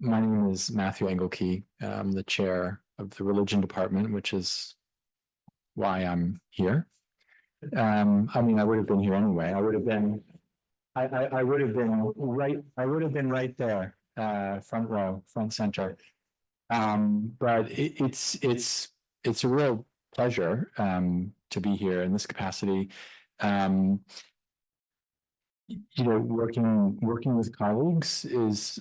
My name is Matthew Engelke. I'm the chair of the religion department, which is why I'm here. I mean, I would have been here anyway. I would have been right there, front row, front center. But it's a real pleasure to be here in this capacity. Working with colleagues is,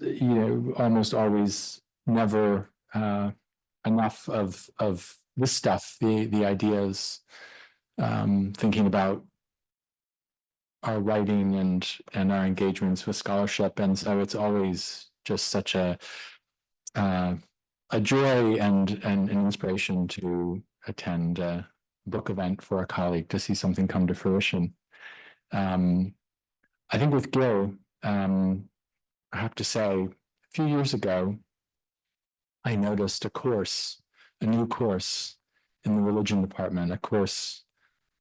almost always never enough of this stuff, the ideas, thinking about our writing and our engagements with scholarship. And so it's always just such a joy and an inspiration to attend a book event for a colleague to see something come to fruition. I think with Gil, I have to say, a few years ago, I noticed a new course in the religion department, a course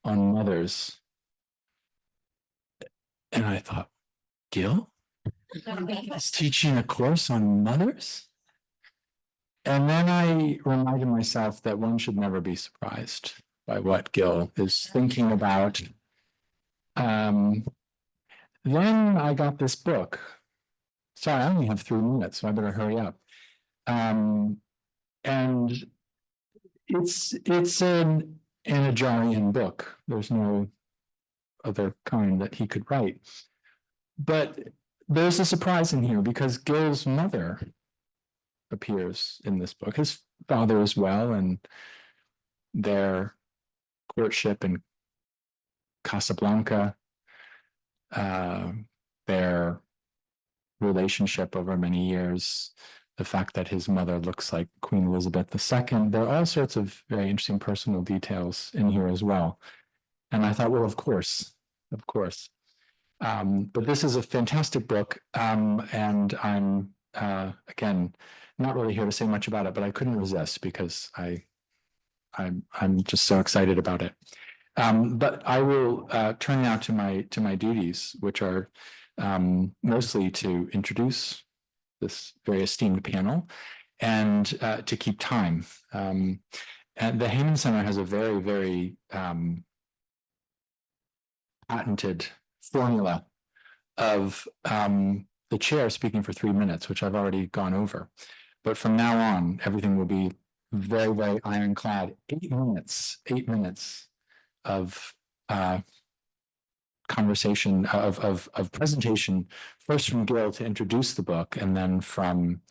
on mothers. And I thought, Gil is teaching a course on mothers? And then I reminded myself that one should never be surprised by what Gil is thinking about. Then I got this book. Sorry, I only have 3 minutes, so I better hurry up. And it's an Anidjarian book. There's no other kind that he could write. But there's a surprise in here because Gil's mother appears in this book, his father as well, and their courtship in Casablanca, their relationship over many years, the fact that his mother looks like Queen Elizabeth II. There are all sorts of very interesting personal details in here as well. And I thought, well, of course. But this is a fantastic book, and I'm, again, not really here to say much about it, but I couldn't resist because I'm just so excited about it. But I will turn now to my duties, which are mostly to introduce this very esteemed panel and to keep time. And the Heyman Center has a very, very patented formula of the chair speaking for 3 minutes, which I've already gone over. But from now on, everything will be very, very ironclad. 8 minutes of conversation, of presentation, first from Gil to introduce the book, and then from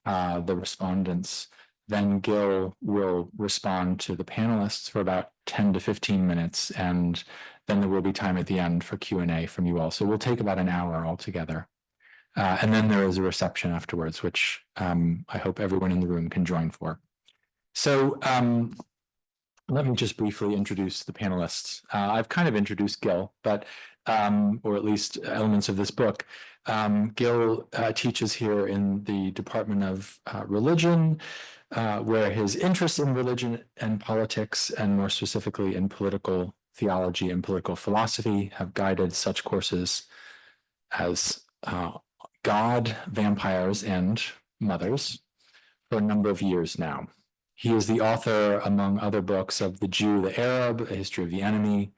the respondents. Then Gil will respond to the panelists for about 10 to 15 minutes, and then there will be time at the end for Q&A from you all. So we'll take about an hour altogether. And then there is a reception afterwards, which I hope everyone in the room can join for. So let me just briefly introduce the panelists. I've kind of introduced Gil, but or at least elements of this book. Gil teaches here in the Department of Religion, where his interests in religion and politics, and more specifically in political theology and political philosophy, have guided such courses as God, Vampires, and Mothers for a number of years now. He is the author, among other books, of The Jew, the Arab, A History of the Enemy,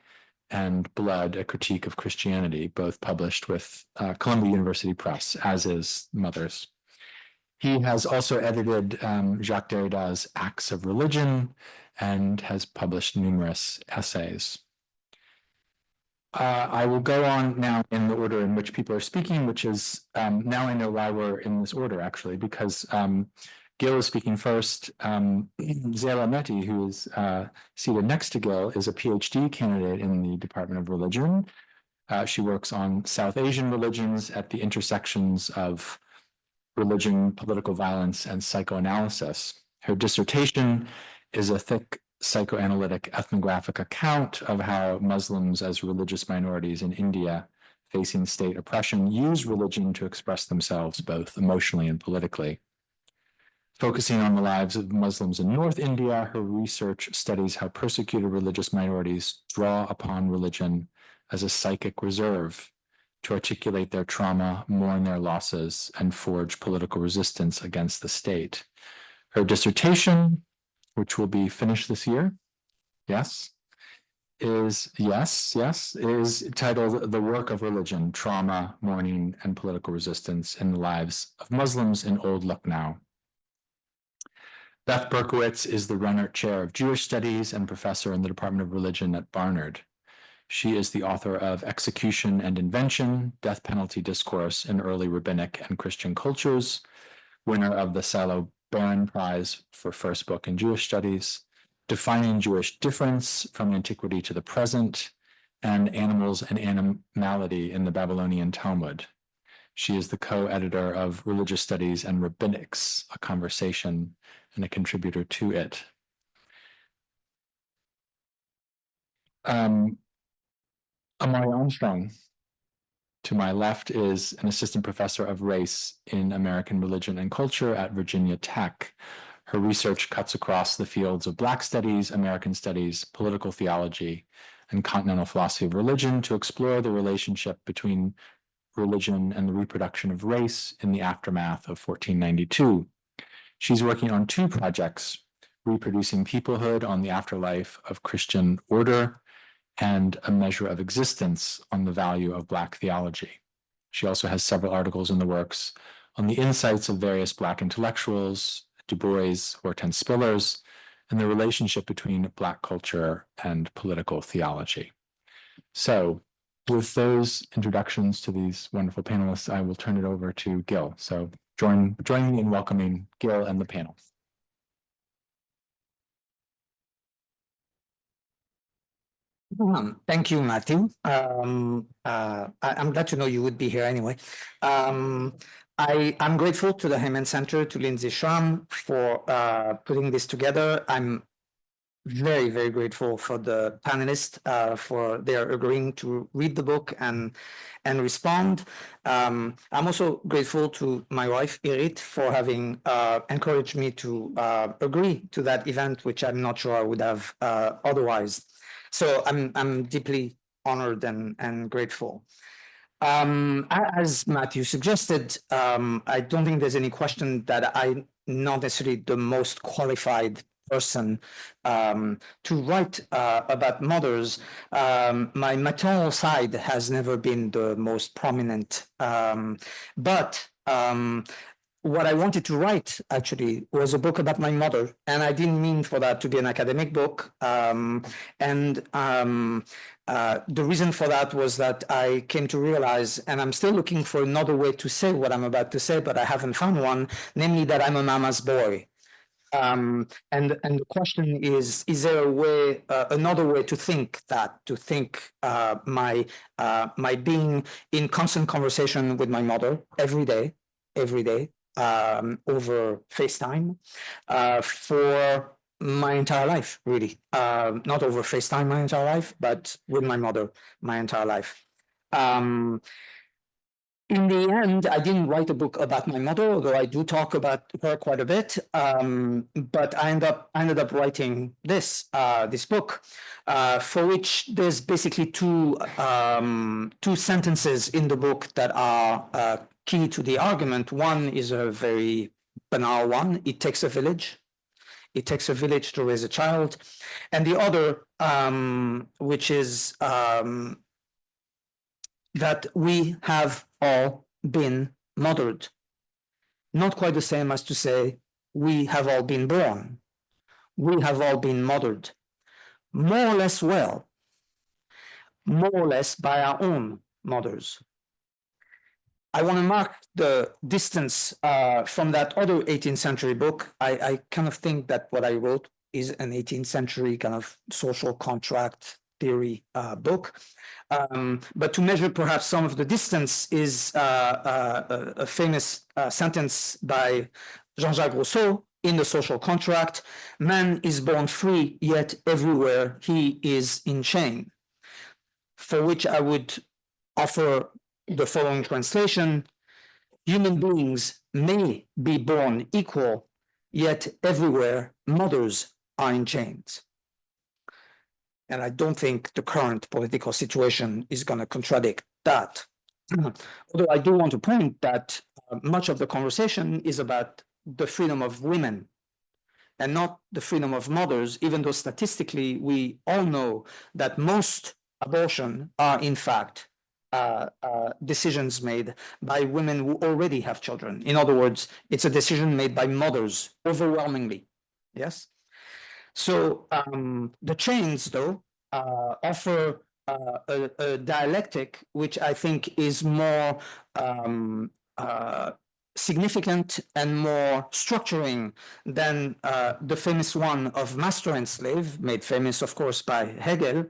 and Blood, A Critique of Christianity, both published with Columbia University Press, as is Mothers. He has also edited Jacques Derrida's Acts of Religion and has published numerous essays. I will go on now in the order in which people are speaking, which is, now I know why we're in this order, actually, because Gil is speaking first. Zela Mehti, who is seated next to Gil, is a PhD candidate in the Department of Religion. She works on South Asian religions at the intersections of religion, political violence, and psychoanalysis. Her dissertation is a thick psychoanalytic ethnographic account of how Muslims as religious minorities in India facing state oppression use religion to express themselves both emotionally and politically. Focusing on the lives of Muslims in North India, her research studies how persecuted religious minorities draw upon religion as a psychic reserve to articulate their trauma, mourn their losses, and forge political resistance against the state. Her dissertation, which will be finished this year, is titled The Work of Religion, Trauma, Mourning, and Political Resistance in the Lives of Muslims in Old Lucknow. Beth Berkowitz is the Renner Chair of Jewish Studies and professor in the Department of Religion at Barnard. She is the author of Execution and Invention, Death Penalty Discourse in Early Rabbinic and Christian Cultures, winner of the Salo Baron Prize for first book in Jewish Studies, Defining Jewish Difference from Antiquity to the Present, and Animals and Animality in the Babylonian Talmud. She is the co-editor of Religious Studies and Rabbinics, a conversation, and a contributor to it. Amari Armstrong, to my left, is an assistant professor of race in American religion and culture at Virginia Tech. Her research cuts across the fields of Black studies, American studies, political theology, and continental philosophy of religion to explore the relationship between religion and the reproduction of race in the aftermath of 1492. She's working on two projects, Reproducing Peoplehood on the Afterlife of Christian Order, and A Measure of Existence on the Value of Black Theology. She also has several articles in the works on the insights of various Black intellectuals, Du Bois, Hortense Spillers, and the relationship between Black culture and political theology. So, with those introductions to these wonderful panelists, I will turn it over to Gil. So join me in welcoming Gil and the panel. Thank you, Matthew. I'm glad to know you would be here anyway. I'm grateful to the Hyman Center, to Lindsay Schramm for putting this together. I'm very, very grateful for the panelists for their agreeing to read the book and respond. I'm also grateful to my wife, Irit, for having encouraged me to agree to that event, which I'm not sure I would have otherwise. So I'm deeply honored and grateful. As Matthew suggested, I don't think there's any question that I'm not necessarily the most qualified person to write about mothers. My maternal side has never been the most prominent, but what I wanted to write actually was a book about my mother, and I didn't mean for that to be an academic book. The reason for that was that I came to realize, and I'm still looking for another way to say what I'm about to say, but I haven't found one, namely that I'm a mama's boy. And the question is there a way, another way to think that, my being in constant conversation with my mother every day, over FaceTime, for my entire life, really. Not over FaceTime my entire life, but with my mother my entire life. In the end, I didn't write a book about my mother, although I do talk about her quite a bit. But I ended up writing this book, for which there's basically two sentences in the book that are key to the argument. One is a very banal one: it takes a village. It takes a village to raise a child. And the other, which is that we have all been mothered. Not quite the same as to say we have all been born. We have all been mothered, more or less well, more or less by our own mothers. I want to mark the distance from that other 18th century book. I kind of think that what I wrote is an 18th century kind of social contract theory book. But to measure perhaps some of the distance is a famous sentence by Jean-Jacques Rousseau in The Social Contract: "Man is born free, yet everywhere he is in chain." For which I would offer the following translation: human beings may be born equal, yet everywhere mothers are in chains. And I don't think the current political situation is going to contradict that. Although I do want to point that much of the conversation is about the freedom of women and not the freedom of mothers, even though statistically we all know that most abortion are in fact decisions made by women who already have children. In other words, it's a decision made by mothers overwhelmingly. Yes. So the chains, though, offer a dialectic which I think is more significant and more structuring than the famous one of master and slave, made famous, of course, by Hegel.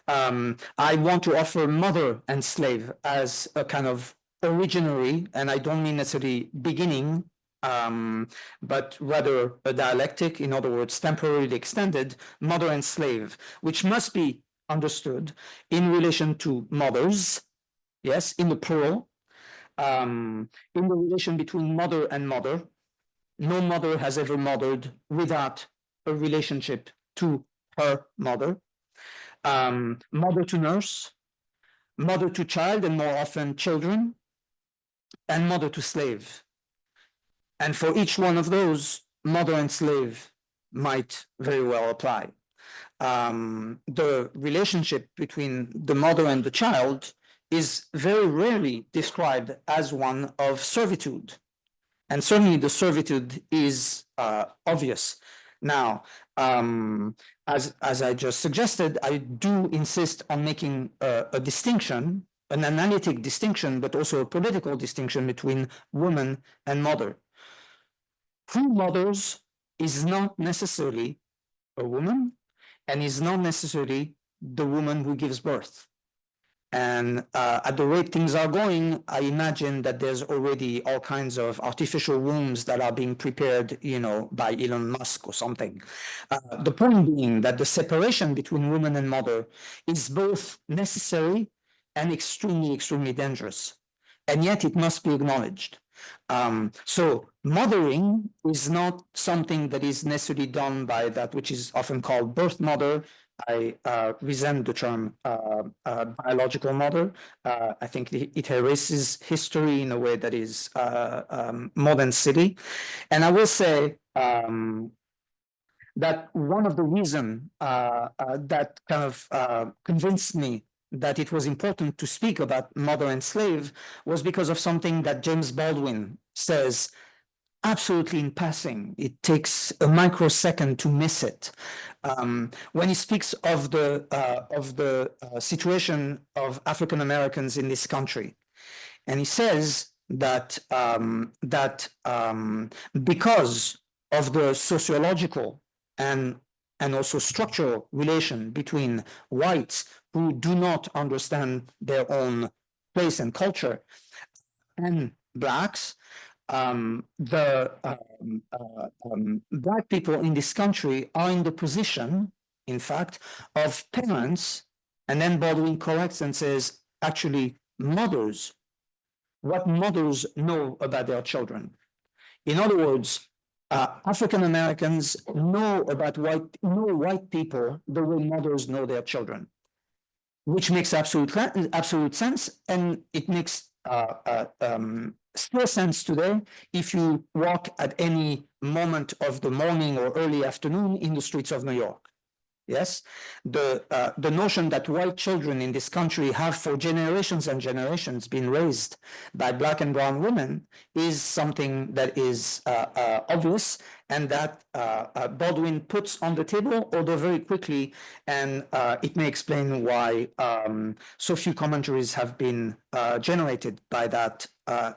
I want to offer mother and slave as a kind of originary, and I don't mean necessarily beginning, but rather a dialectic, in other words, temporarily extended, mother and slave, which must be understood in relation to mothers, yes, in the plural, in the relation between mother and mother. No mother has ever mothered without a relationship to her mother. Mother to nurse, mother to child, and more often children, and mother to slave. And for each one of those, mother and slave might very well apply. The relationship between the mother and the child is very rarely described as one of servitude. And certainly the servitude is obvious. Now, as I just suggested, I do insist on making a distinction, an analytic distinction, but also a political distinction between woman and mother. Who mothers is not necessarily a woman and is not necessarily the woman who gives birth. And at the rate things are going, I imagine that there's already all kinds of artificial wombs that are being prepared, you know, by Elon Musk or something. The point being that the separation between woman and mother is both necessary and extremely, extremely dangerous. And yet it must be acknowledged. So mothering is not something that is necessarily done by that which is often called birth mother. I resent the term biological mother. I think it erases history in a way that is more than silly. And I will say that one of the reasons that kind of convinced me that it was important to speak about mother and slave was because of something that James Baldwin says absolutely in passing. It takes a microsecond to miss it. When he speaks of the situation of African Americans in this country, and he says that because of the sociological and also structural relation between whites who do not understand their own place and culture and blacks, black people in this country are in the position, in fact, of parents, and then Baldwin corrects and says, actually, mothers, what mothers know about their children. In other words, African Americans know white people the way mothers know their children, which makes absolute sense, and it makes still sense today if you walk at any moment of the morning or early afternoon in the streets of New York. Yes, the notion that white children in this country have for generations and generations been raised by black and brown women is something that is obvious and that Baldwin puts on the table, although very quickly, and it may explain why so few commentaries have been generated by that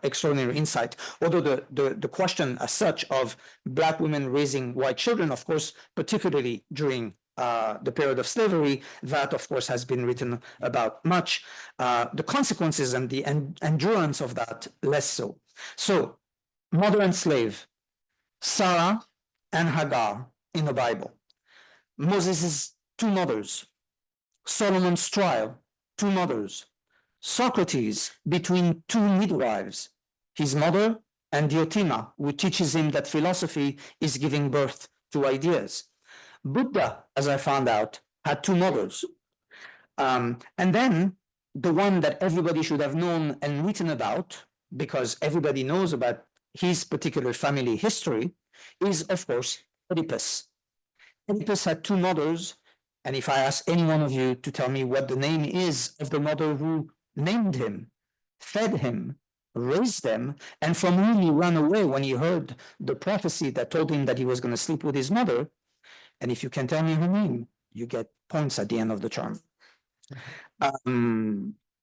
extraordinary insight. Although the question as such of black women raising white children, of course, particularly during the period of slavery, that of course has been written about much. The consequences and the endurance of that, less so. So, mother and slave, Sarah and Hagar in the Bible. Moses' two mothers. Solomon's trial, two mothers. Socrates between two midwives, his mother and Diotima, who teaches him that philosophy is giving birth to ideas. Buddha, as I found out, had two mothers. And then the one that everybody should have known and written about, because everybody knows about his particular family history, is, of course, Oedipus. Oedipus had two mothers, and if I ask any one of you to tell me what the name is of the mother who named him, fed him, raised them, and from whom he ran away when he heard the prophecy that told him that he was going to sleep with his mother, and if you can tell me her name, you get points at the end of the term.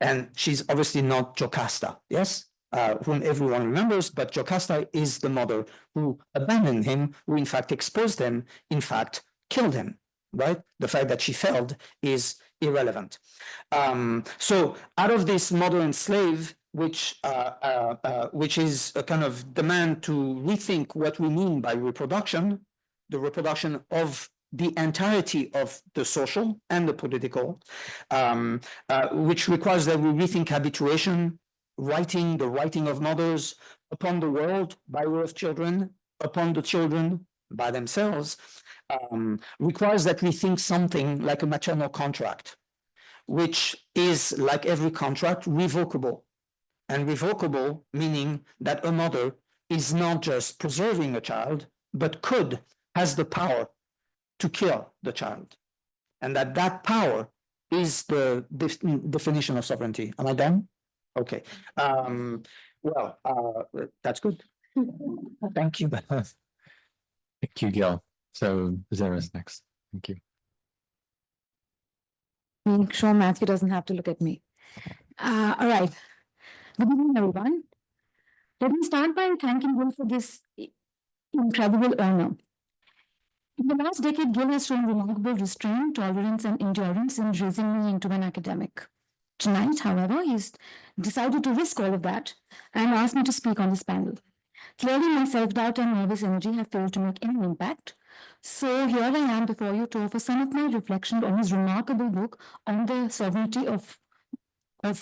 And she's obviously not Jocasta, yes? Whom everyone remembers, but Jocasta is the mother who abandoned him, who in fact exposed him, in fact killed him, right? The fact that she failed is irrelevant. So out of this mother and slave, which is a kind of demand to rethink what we mean by reproduction, the reproduction of the entirety of the social and the political, which requires that we rethink habituation, the writing of mothers upon the world by way of children, upon the children by themselves, requires that we think something like a maternal contract, which is, like every contract, revocable. And revocable meaning that a mother is not just preserving a child, but has the power to kill the child. And that power is the definition of sovereignty. Am I done? Okay. That's good. Thank you. Thank you, Gil. So Zara's next. Thank you. Make sure Matthew doesn't have to look at me. All right. Good evening, everyone. Let me start by thanking Gil for this incredible honor. In the last decade, Gil has shown remarkable restraint, tolerance, and endurance in raising me into an academic. Tonight, however, he's decided to risk all of that and asked me to speak on this panel. Clearly, my self-doubt and nervous energy have failed to make any impact. So here I am before you to offer some of my reflection on his remarkable book on the sovereignty of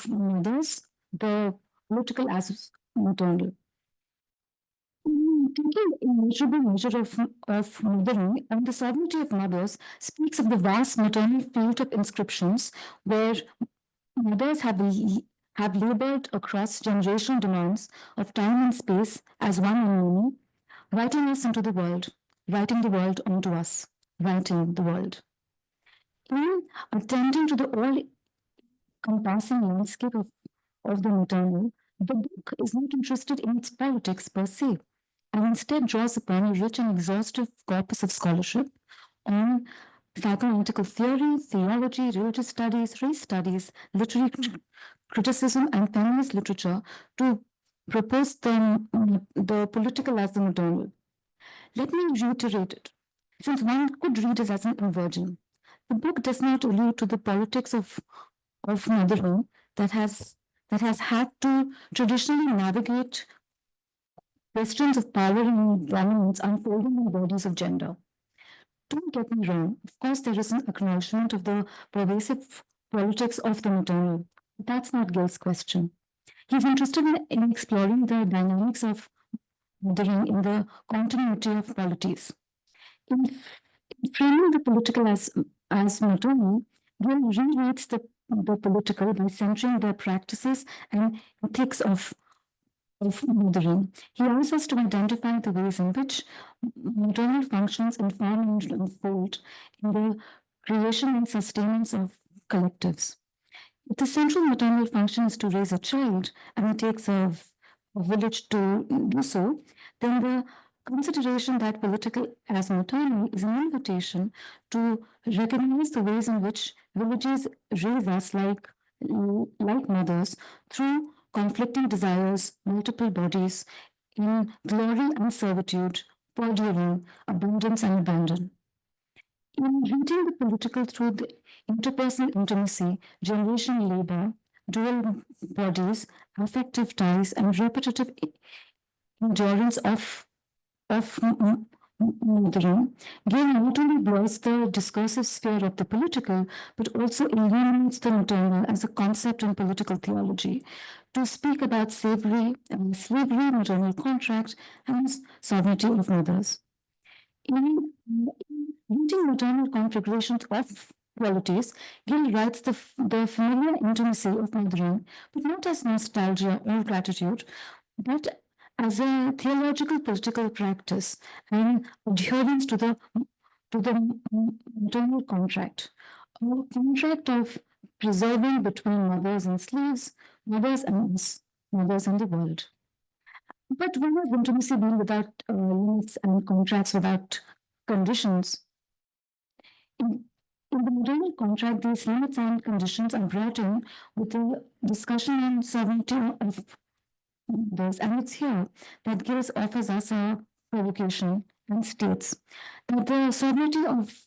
mothers, the political as maternal. Taking a measurable measure of mothering and the sovereignty of mothers speaks of the vast maternal field of inscriptions where mothers have labored across generational demands of time and space as one and many, writing us into the world, writing the world onto us, writing the world. In attending to the all-encompassing landscape of the maternal, the book is not interested in its politics per se, and instead draws upon a rich and exhaustive corpus of scholarship on psychoanalytical theory, theology, religious studies, race studies, literary criticism, and feminist literature to propose the political as the maternal. Let me reiterate it, since one could read it as an inversion. The book does not allude to the politics of motherhood that has had to traditionally navigate questions of power and dominance unfolding in bodies of gender. Don't get me wrong, of course there is an acknowledgement of the pervasive politics of the maternal. That's not Gil's question. He's interested in exploring the dynamics of mothering in the continuity of polities. In framing the political as maternal, Gil rereads the political by centering the practices and ethics of mothering. He asks us to identify the ways in which maternal functions inform and unfold in the creation and sustenance of collectives. If the central maternal function is to raise a child, and it takes a village to do so, then the consideration that political as maternal is an invitation to recognize the ways in which villages raise us like mothers through conflicting desires, multiple bodies, in glory and servitude, perduring, abundance and abandon. In reading the political through the interpersonal intimacy, generational labor, dual bodies, affective ties, and repetitive endurance of mothering, Gil not only blurs the discursive sphere of the political, but also illuminates the maternal as a concept in political theology to speak about slavery, maternal contract, and sovereignty of mothers. In reading maternal configurations of qualities, Gil writes the familiar intimacy of mothering, but not as nostalgia or gratitude, but as a theological political practice and adherence to the maternal contract, a contract of preserving between mothers and slaves, mothers and us, mothers and the world. But when has intimacy been without limits and contracts without conditions? In, in the maternal contract, these limits and conditions are brought in with a discussion on sovereignty of mothers, and it's here that Gil offers us a provocation and states that the sovereignty of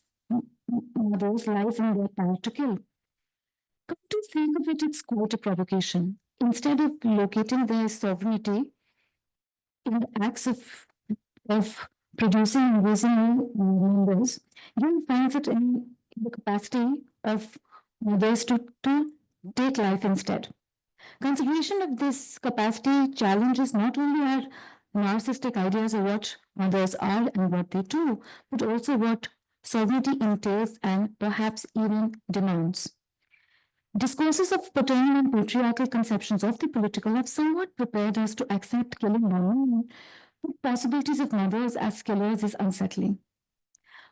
mothers lies in their power to kill. Come to think of it, it's quite a provocation. Instead of locating their sovereignty in the acts of producing and raising new members, Gil finds it in the capacity of mothers to take life instead. Consideration of this capacity challenges not only our narcissistic ideas of what mothers are and what they do, but also what sovereignty entails and perhaps even demands. Discourses of paternal and patriarchal conceptions of the political have somewhat prepared us to accept killing women, but possibilities of mothers as killers is unsettling.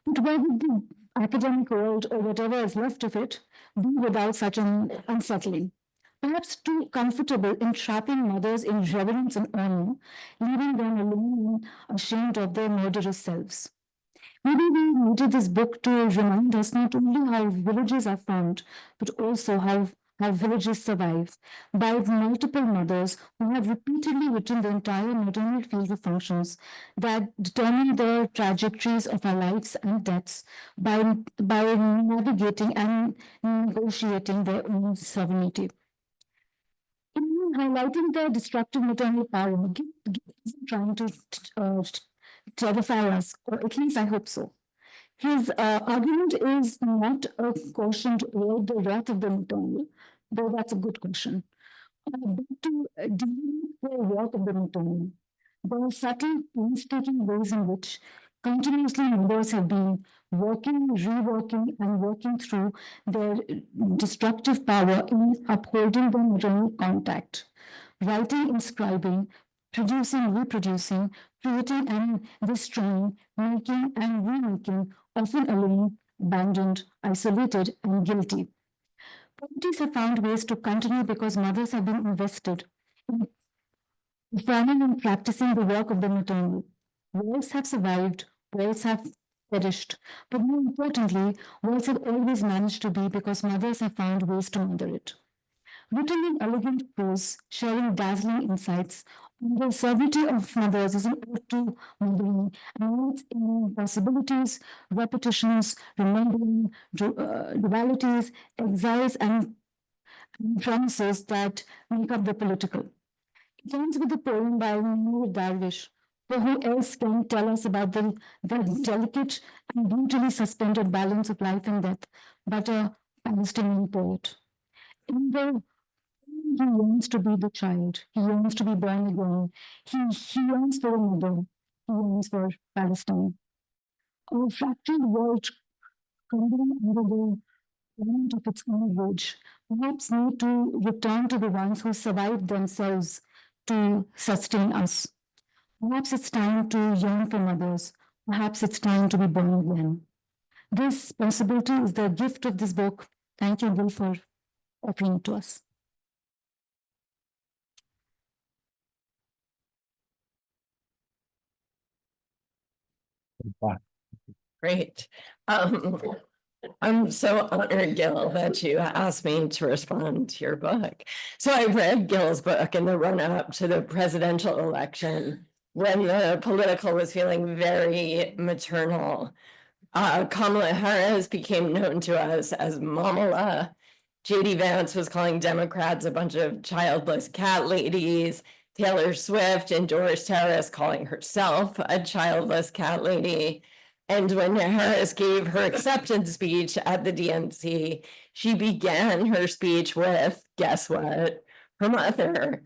But where would the academic world, or whatever is left of it, be without such an unsettling? Perhaps too comfortable in trapping mothers in reverence and honor, leaving them alone and ashamed of their murderous selves. Maybe we needed this book to remind us not only how villages are formed, but also how villages survive by multiple mothers who have repeatedly written the entire maternal field of functions that determine the trajectories of our lives and deaths by navigating and negotiating their own sovereignty. In highlighting the destructive maternal power, Gil isn't trying to terrify us, or at least I hope so. His argument is not a caution toward the wrath of the maternal, though that's a good question, but to deal with the work of the maternal. The subtle, painstaking ways in which continuously mothers have been working, reworking, and working through their destructive power in upholding the maternal contact, writing, inscribing, producing, reproducing, creating and destroying, making and remaking, often alone, abandoned, isolated, and guilty. Communities have found ways to continue because mothers have been invested in performing and practicing the work of the maternal. Worlds have survived, worlds have perished, but more importantly, worlds have always managed to be because mothers have found ways to mother it. Written in elegant prose, sharing dazzling insights on the sovereignty of mothers is an ode to mothering and its impossibilities, repetitions, remembering, dualities, exiles, and promises that make up the political. It ends with a poem by Noor Darwish, for who else can tell us about the delicate and brutally suspended balance of life and death, but a Palestinian poet. In the he yearns to be the child. He yearns to be born again. He yearns for a mother. He yearns for Palestine. A fractured world crumbling under the torment of its own rage, perhaps need to return to the ones who survived themselves to sustain us. Perhaps it's time to yearn for mothers. Perhaps it's time to be born again. This possibility is the gift of this book. Thank you, Gil, for offering it to us. Great. I'm so honored, Gil, that you asked me to respond to your book. So I read Gil's book in the run-up to the presidential election when the political was feeling very maternal. Kamala Harris became known to us as Mamala. J.D. Vance was calling Democrats a bunch of childless cat ladies. Taylor Swift endorsed Harris, calling herself a childless cat lady. And when Harris gave her acceptance speech at the DNC, she began her speech with, guess what, her mother.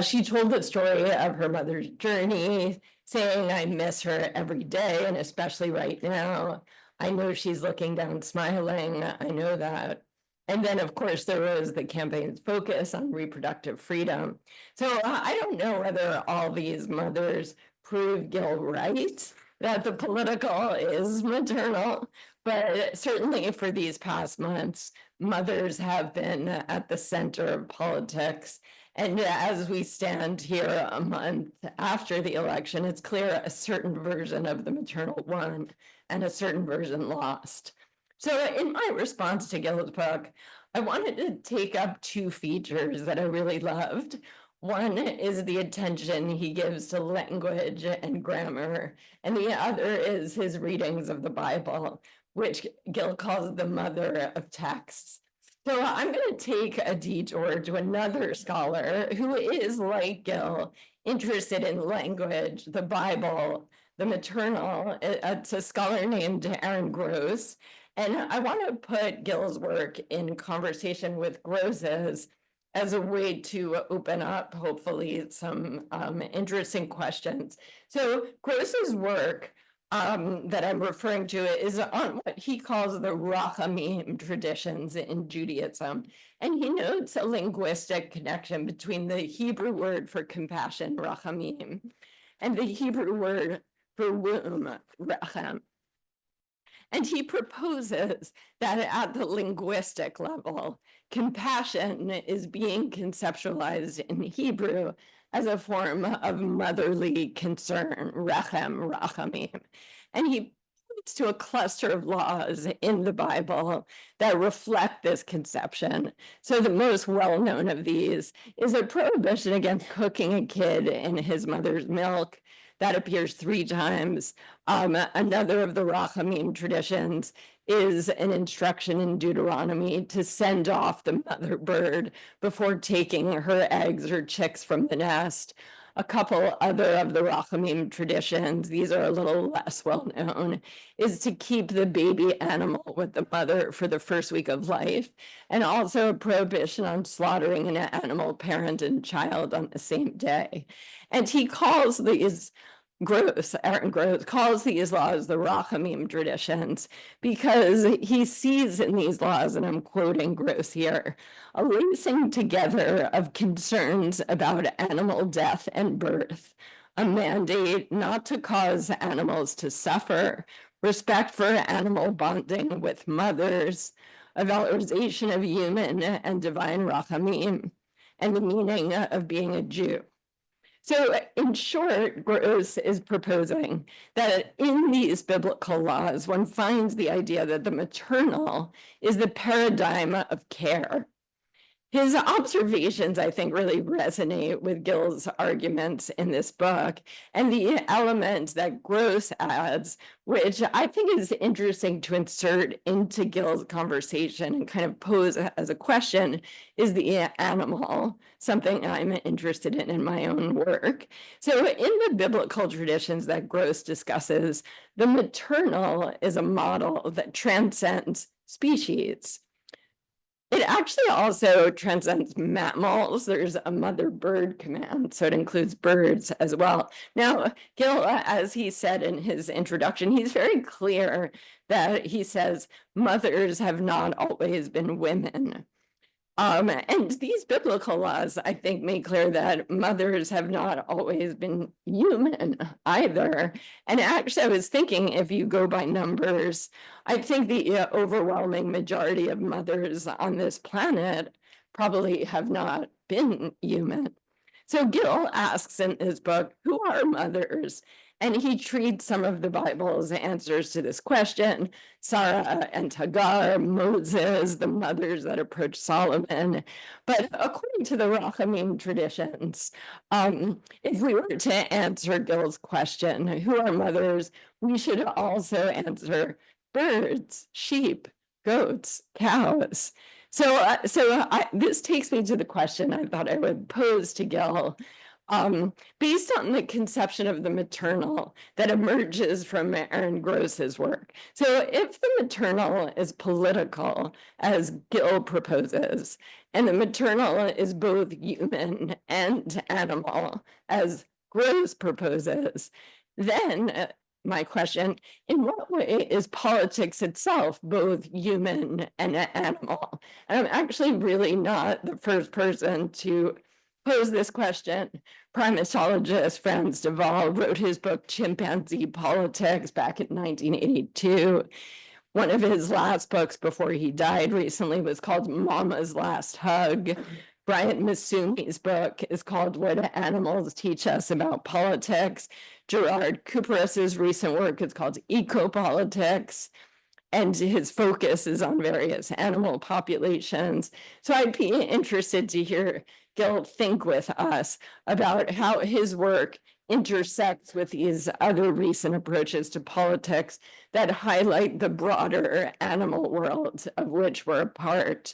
She told the story of her mother's journey, saying, I miss her every day, and especially right now. I know she's looking down smiling. I know that. And then, of course, there was the campaign's focus on reproductive freedom. So I don't know whether all these mothers prove Gil right, that the political is maternal, but certainly for these past months, mothers have been at the center of politics. And as we stand here a month after the election, it's clear a certain version of the maternal won and a certain version lost. So in my response to Gil's book, I wanted to take up two features that I really loved. One is the attention he gives to language and grammar, and the other is his readings of the Bible, which Gil calls the mother of texts. So I'm going to take a detour to another scholar who is, like Gil, interested in language, the Bible, the maternal. It's a scholar named Aaron Gross. And I want to put Gil's work in conversation with Gross's as a way to open up, hopefully, some interesting questions. So Gross's work that I'm referring to is on what he calls the Rachamim traditions in Judaism. And he notes a linguistic connection between the Hebrew word for compassion, Rachamim, and the Hebrew word for womb, Rachem. And he proposes that at the linguistic level, compassion is being conceptualized in Hebrew as a form of motherly concern, rechem, rachamim. And he points to a cluster of laws in the Bible that reflect this conception. So the most well-known of these is a prohibition against cooking a kid in his mother's milk. That appears 3 times. Another of the Rachamim traditions is an instruction in Deuteronomy to send off the mother bird before taking her eggs or chicks from the nest. A couple other of the Rachamim traditions, these are a little less well known, is to keep the baby animal with the mother for the first week of life, and also a prohibition on slaughtering an animal, parent, and child on the same day. And he calls these Aaron Gross calls these laws the Rachamim traditions because he sees in these laws, and I'm quoting Gross here, a lacing together of concerns about animal death and birth, a mandate not to cause animals to suffer, respect for animal bonding with mothers, a valorization of human and divine Rachamim, and the meaning of being a Jew. So in short, Gross is proposing that in these biblical laws, one finds the idea that the maternal is the paradigm of care. His observations, I think, really resonate with Gil's arguments in this book, and the element that Gross adds, which I think is interesting to insert into Gil's conversation and kind of pose as a question, is the animal, something I'm interested in my own work. So in the biblical traditions that Gross discusses, the maternal is a model that transcends species. It actually also transcends mammals. There's a mother bird command, so it includes birds as well. Now, Gil, as he said in his introduction, he's very clear that he says mothers have not always been women. And these biblical laws, I think, make clear that mothers have not always been human either. And actually, I was thinking, if you go by numbers, I think the overwhelming majority of mothers on this planet probably have not been human. So Gil asks in his book, who are mothers? And he treats some of the Bible's answers to this question, Sarah and Hagar, Moses, the mothers that approach Solomon. But according to the Rachamim traditions, if we were to answer Gil's question, who are mothers, we should also answer birds, sheep, goats, cows. So this takes me to the question I thought I would pose to Gil. Based on the conception of the maternal that emerges from Aaron Gross's work. So if the maternal is political, as Gil proposes, and the maternal is both human and animal, as Gross proposes, then my question, in what way is politics itself both human and animal? And I'm actually really not the first person to pose this question. Primatologist Franz de Waal wrote his book Chimpanzee Politics back in 1982. One of his last books before he died recently was called Mama's Last Hug. Brian Masumi's book is called What Animals Teach Us About Politics. Gerard Kuperus's recent work is called Ecopolitics, and his focus is on various animal populations. So I'd be interested to hear Gil think with us about how his work intersects with these other recent approaches to politics that highlight the broader animal world of which we're a part.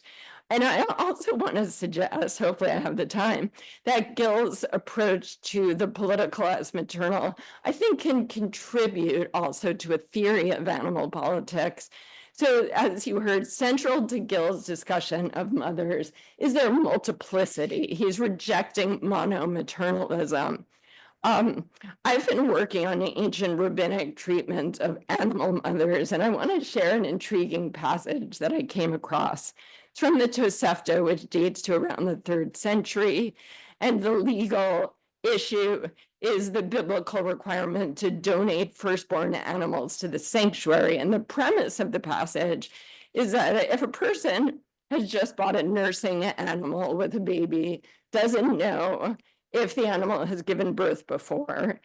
And I also want to suggest, hopefully I have the time, that Gil's approach to the political as maternal, I think, can contribute also to a theory of animal politics. So as you heard, central to Gil's discussion of mothers is their multiplicity. He's rejecting monomaternalism. I've been working on the ancient rabbinic treatment of animal mothers, and I want to share an intriguing passage that I came across. It's from the Tosefta, which dates to around the 3rd century, and the legal issue is the biblical requirement to donate firstborn animals to the sanctuary. And the premise of the passage is that if a person has just bought a nursing animal with a baby, doesn't know if the animal has given birth before,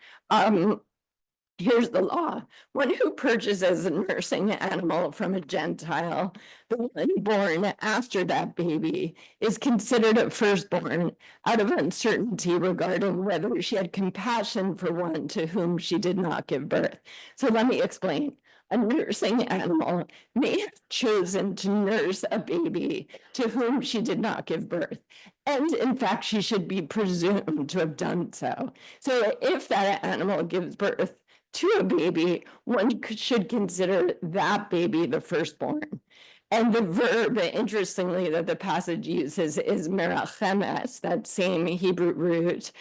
here's the law. One who purchases a nursing animal from a Gentile, the one born after that baby is considered a firstborn out of uncertainty regarding whether she had compassion for one to whom she did not give birth. So let me explain. A nursing animal may have chosen to nurse a baby to whom she did not give birth. And in fact, she should be presumed to have done so. So if that animal gives birth to a baby, one should consider that baby the firstborn. And the verb, interestingly, that the passage uses is merachemes, that same Hebrew root,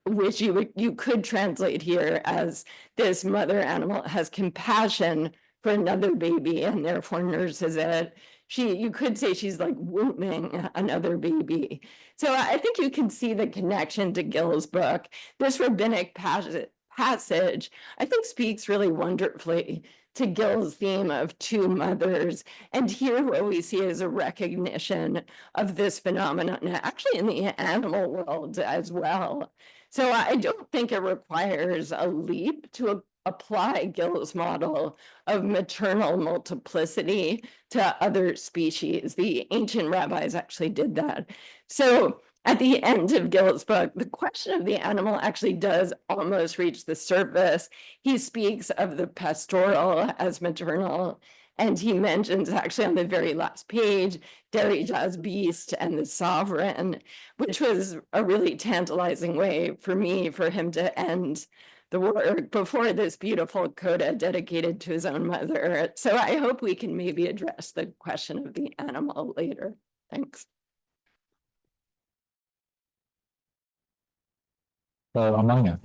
which you could translate here as this mother animal has compassion for another baby and therefore nurses it. You could say she's like wombing another baby. So I think you can see the connection to Gil's book. This rabbinic passage, I think, speaks really wonderfully to Gil's theme of two mothers. And here what we see is a recognition of this phenomenon, actually in the animal world as well. So I don't think it requires a leap to apply Gil's model of maternal multiplicity to other species. The ancient rabbis actually did that. So at the end of Gil's book, the question of the animal actually does almost reach the surface. He speaks of the pastoral as maternal, and he mentions actually on the very last page, Derrida's beast and the sovereign, which was a really tantalizing way for him to end the work before this beautiful coda dedicated to his own mother. So I hope we can maybe address the question of the animal later. Thanks. So Amaya.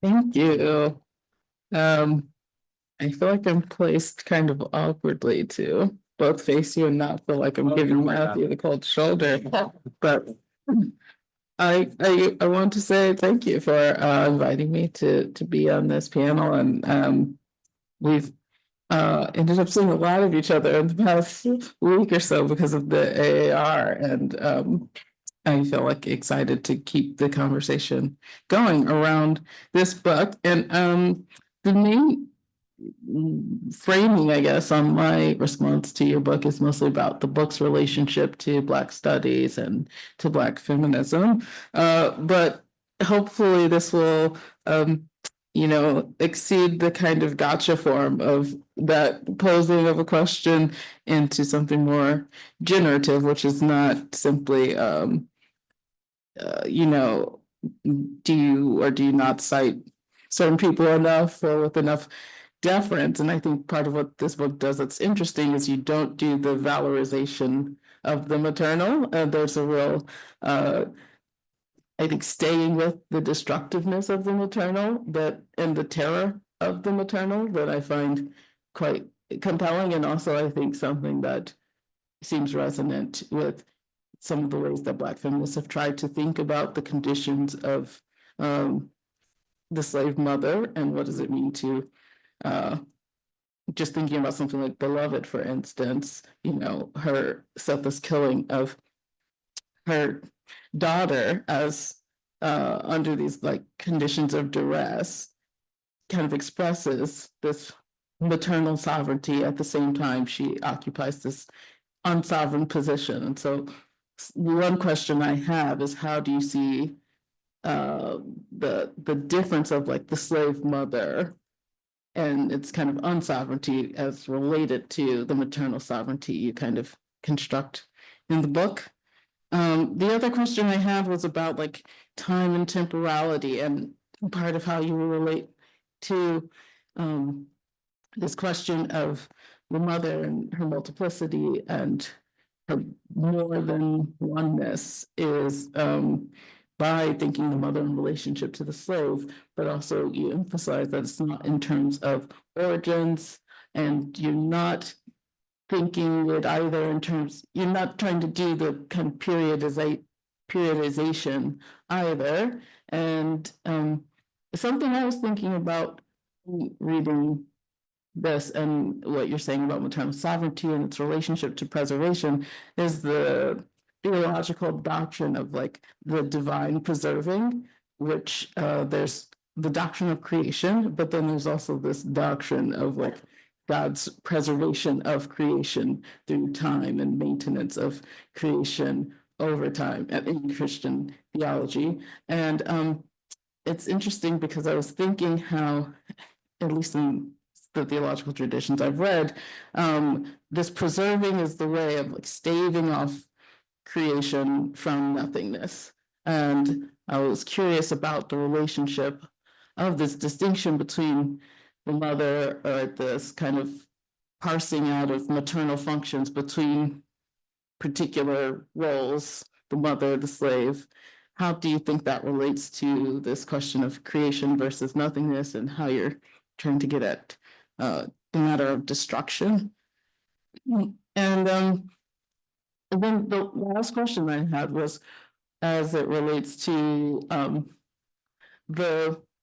Thank you. I feel like I'm placed kind of awkwardly to both face you and not feel like I'm giving Matthew the cold shoulder. But I want to say thank you for inviting me to be on this panel, and we've ended up seeing a lot of each other in the past week or so because of the AAR, and I feel like excited to keep the conversation going around this book. And the main framing, I guess, on my response to your book is mostly about the book's relationship to Black studies and to Black feminism. But hopefully this will, exceed the kind of gotcha form of that posing of a question into something more generative, which is not simply, do you or do you not cite certain people enough or with enough deference? And I think part of what this book does that's interesting is you don't do the valorization of the maternal. There's a real I think staying with the destructiveness of the maternal and the terror of the maternal that I find quite compelling, and also I think something that seems resonant with some of the ways that Black feminists have tried to think about the conditions of the slave mother and what does it mean to just thinking about something like Beloved, for instance, her selfless killing of her daughter as under these like conditions of duress kind of expresses this maternal sovereignty at the same time she occupies this unsovereign position. And so one question I have is, how do you see the difference of like the slave mother and its kind of unsovereignty as related to the maternal sovereignty you kind of construct in the book? The other question I had was about like time and temporality, and part of how you relate to this question of the mother and her multiplicity and her more than oneness is by thinking the mother in relationship to the slave, but also you emphasize that it's not in terms of origins, and you're not thinking it either in terms, you're not trying to do the kind of periodization either. And something I was thinking about reading this and what you're saying about maternal sovereignty and its relationship to preservation is the theological doctrine of like the divine preserving, which there's the doctrine of creation, but then there's also this doctrine of like God's preservation of creation through time and maintenance of creation over time in Christian theology. And it's interesting because I was thinking how, at least in the theological traditions I've read, this preserving is the way of like staving off creation from nothingness. And I was curious about the relationship of this distinction between the mother, or this kind of parsing out of maternal functions between particular roles, the mother, the slave. How do you think that relates to this question of creation versus nothingness, and how you're trying to get at the matter of destruction? And then the last question I had was, as it relates to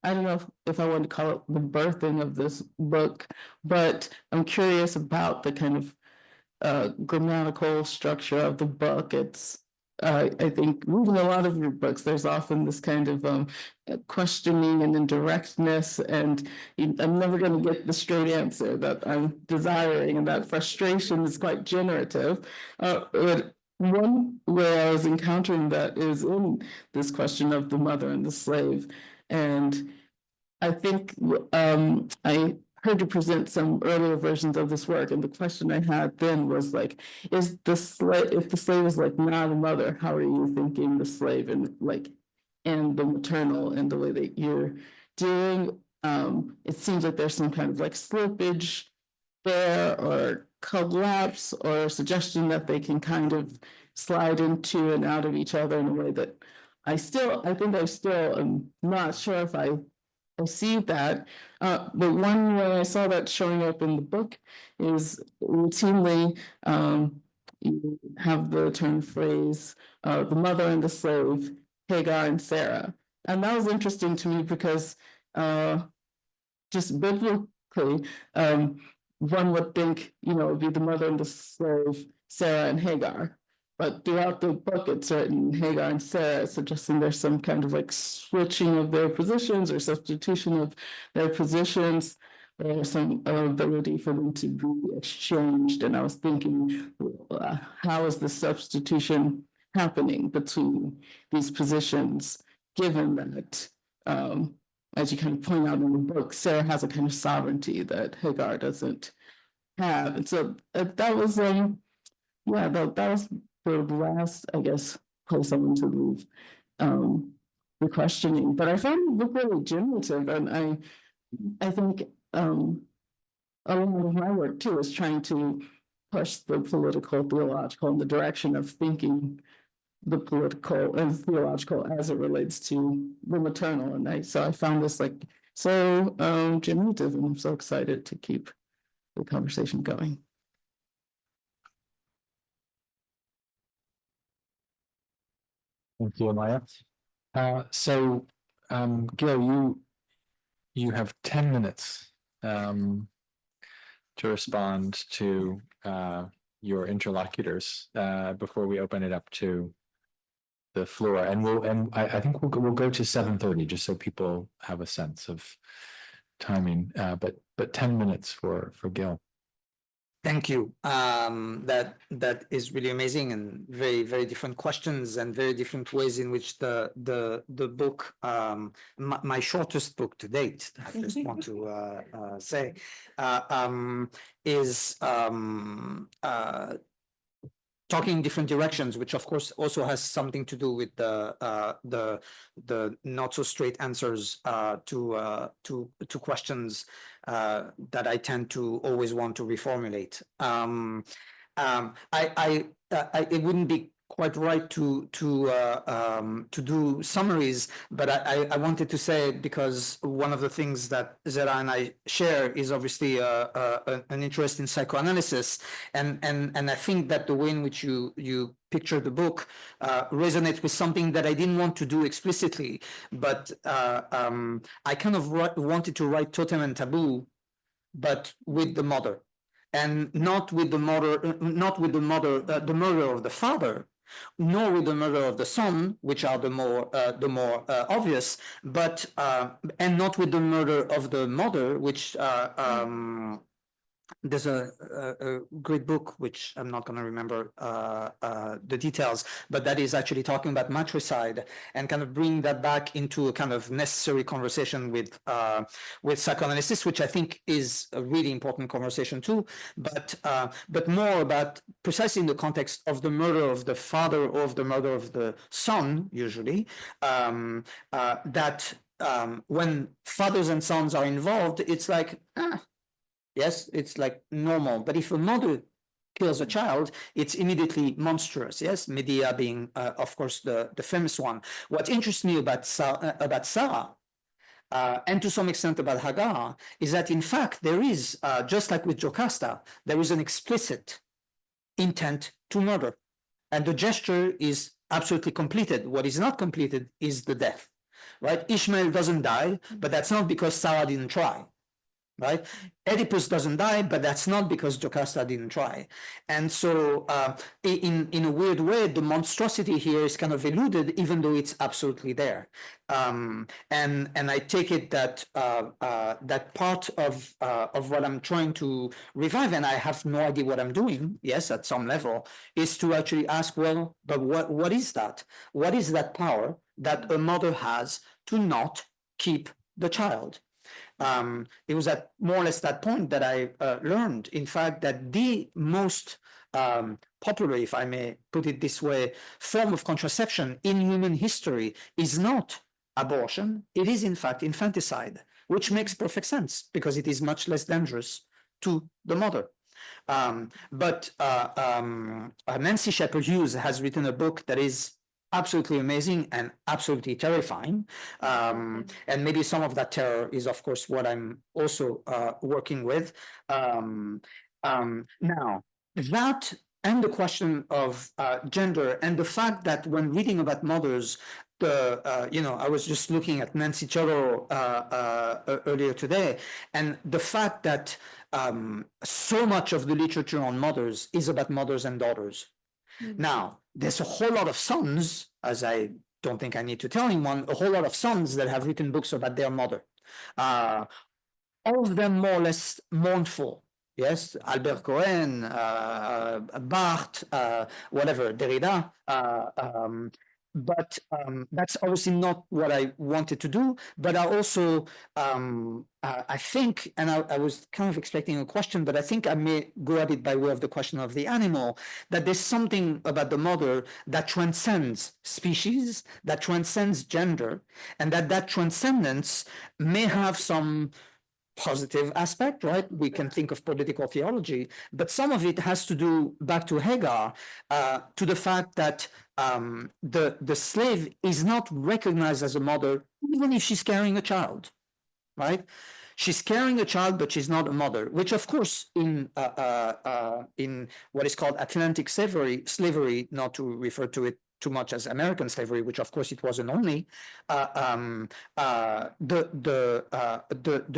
I don't know if I want to call it the birthing of this book, but I'm curious about the kind of grammatical structure of the book. It's I think reading a lot of your books, there's often this kind of questioning and indirectness, and I'm never going to get the straight answer that I'm desiring, and that frustration is quite generative. But one way I was encountering that is in this question of the mother and the slave. And I think I heard you present some earlier versions of this work, and the question I had then was like, is the slave, if the slave is like not a mother, how are you thinking the slave and the maternal and the way that you're doing? It seems like there's some kind of like slippage there, or collapse, or suggestion that they can kind of slide into and out of each other in a way that I still am not sure if I see that. But one way I saw that showing up in the book is routinely you have the term phrase, the mother and the slave, Hagar and Sarah. And that was interesting to me because just biblically, one would think, it would be the mother and the slave, Sarah and Hagar. But throughout the book, it's written Hagar and Sarah, suggesting there's some kind of like switching of their positions or substitution of their positions, or some ability for them to be exchanged. And I was thinking, how is the substitution happening between these positions, given that, as you kind of point out in the book, Sarah has a kind of sovereignty that Hagar doesn't have. And so that was, that was the last, I guess, place I want to leave the questioning. But I found the book really generative, and I think a lot of my work too is trying to push the political, theological in the direction of thinking the political and theological as it relates to the maternal. And so I found this like so generative, and I'm so excited to keep the conversation going. Thank you, Amaya. Gil, you have 10 minutes to respond to your interlocutors before we open it up to the floor. And I think we'll go to 7:30 just so people have a sense of timing. But 10 minutes for Gil. Thank you. That is really amazing, and very, very different questions and very different ways in which the book, my shortest book to date, I just want to say, is talking in different directions, which of course also has something to do with the not so straight answers to questions that I tend to always want to reformulate. It wouldn't be quite right to do summaries, but I wanted to say, because one of the things that Zara and I share is obviously an interest in psychoanalysis, and I think that the way in which you picture the book resonates with something that I didn't want to do explicitly, but I kind of wanted to write Totem and Taboo, but with the mother, and not with the mother, the murder of the father, nor with the murder of the son, which are the more obvious, but and not with the murder of the mother, which there's a great book, which I'm not going to remember the details, but that is actually talking about matricide, and kind of bring that back into a kind of necessary conversation with psychoanalysis, which I think is a really important conversation too, but more about precisely in the context of the murder of the father or of the murder of the son, usually, that when fathers and sons are involved, it's like, yes, it's like normal. But if a mother kills a child, it's immediately monstrous. Yes, Medea being, of course, the famous one. What interests me about Sarah, and to some extent about Hagar, is that in fact there is, just like with Jocasta, there is an explicit intent to murder, and the gesture is absolutely completed. What is not completed is the death. Right? Ishmael doesn't die, but that's not because Sarah didn't try. Right? Oedipus doesn't die, but that's not because Jocasta didn't try. And so in a weird way, the monstrosity here is kind of eluded, even though it's absolutely there. And I take it that that part of what I'm trying to revive, and I have no idea what I'm doing, yes, at some level, is to actually ask, well, but what is that? What is that power that a mother has to not keep the child? It was at more or less that point that I learned, in fact, that the most popular, if I may put it this way, form of contraception in human history is not abortion. It is, in fact, infanticide, which makes perfect sense because it is much less dangerous to the mother. But Nancy Shepherd Hughes has written a book that is absolutely amazing and absolutely terrifying. And maybe some of that terror is, of course, what I'm also working with. Now, that and the question of gender, and the fact that when reading about mothers, I was just looking at Nancy Choro earlier today, and the fact that so much of the literature on mothers is about mothers and daughters. Now, there's a whole lot of sons, as I don't think I need to tell anyone, a whole lot of sons that have written books about their mother. All of them more or less mournful. Yes, Albert Cohen, Barthes, whatever, Derrida. But that's obviously not what I wanted to do. But I also, I think, and I was kind of expecting a question, but I think I may go at it by way of the question of the animal, that there's something about the mother that transcends species, that transcends gender, and that transcendence may have some positive aspect, right? We can think of political theology, but some of it has to do, back to Hagar, to the fact that the slave is not recognized as a mother, even if she's carrying a child, right? She's carrying a child, but she's not a mother, which of course in what is called Atlantic slavery, not to refer to it too much as American slavery, which of course it wasn't only, the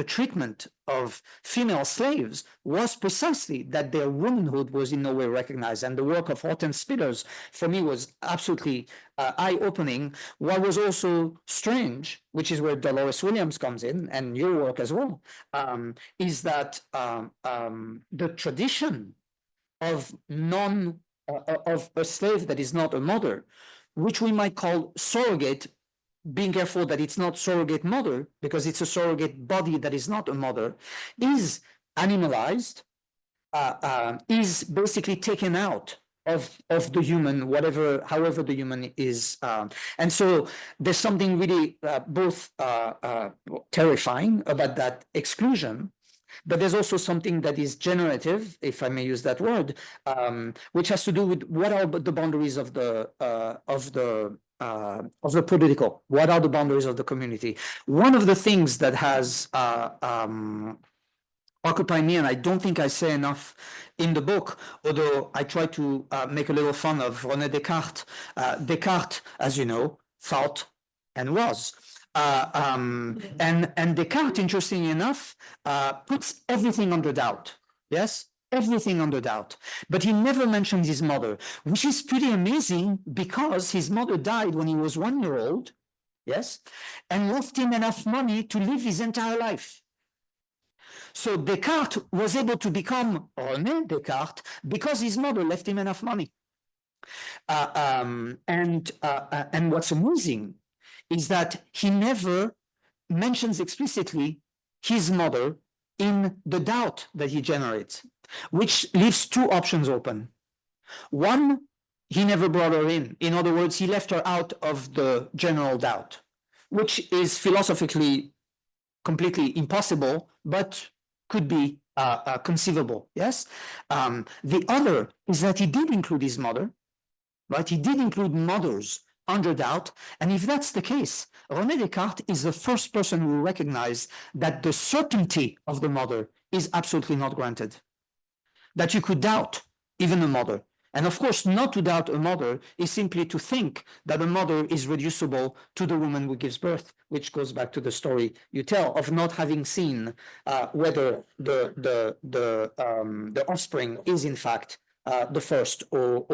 treatment of female slaves was precisely that their womanhood was in no way recognized. And the work of Hortense Spitters, for me, was absolutely eye-opening. What was also strange, which is where Dolores Williams comes in, and your work as well, is that the tradition of of a slave that is not a mother, which we might call surrogate, being careful that it's not surrogate mother, because it's a surrogate body that is not a mother, is animalized, is basically taken out of the human, however the human is. And so there's something really both terrifying about that exclusion, but there's also something that is generative, if I may use that word, which has to do with what are the boundaries of the political, what are the boundaries of the community. One of the things that has occupied me, and I don't think I say enough in the book, although I try to make a little fun of René Descartes. Descartes, as you know, thought and was. And Descartes, interestingly enough, puts everything under doubt. Yes, everything under doubt. But he never mentions his mother, which is pretty amazing because his mother died when he was 1 year old. Yes, and left him enough money to live his entire life. So Descartes was able to become René Descartes because his mother left him enough money. And what's amazing is that he never mentions explicitly his mother in the doubt that he generates, which leaves two options open. One, he never brought her in. In other words, he left her out of the general doubt, which is philosophically completely impossible, but could be conceivable, yes? The other is that he did include his mother, right? He did include mothers under doubt. And if that's the case, René Descartes is the first person who recognized that the certainty of the mother is absolutely not granted, that you could doubt even a mother. And of course, not to doubt a mother is simply to think that a mother is reducible to the woman who gives birth, which goes back to the story you tell of not having seen whether the offspring is in fact the first, or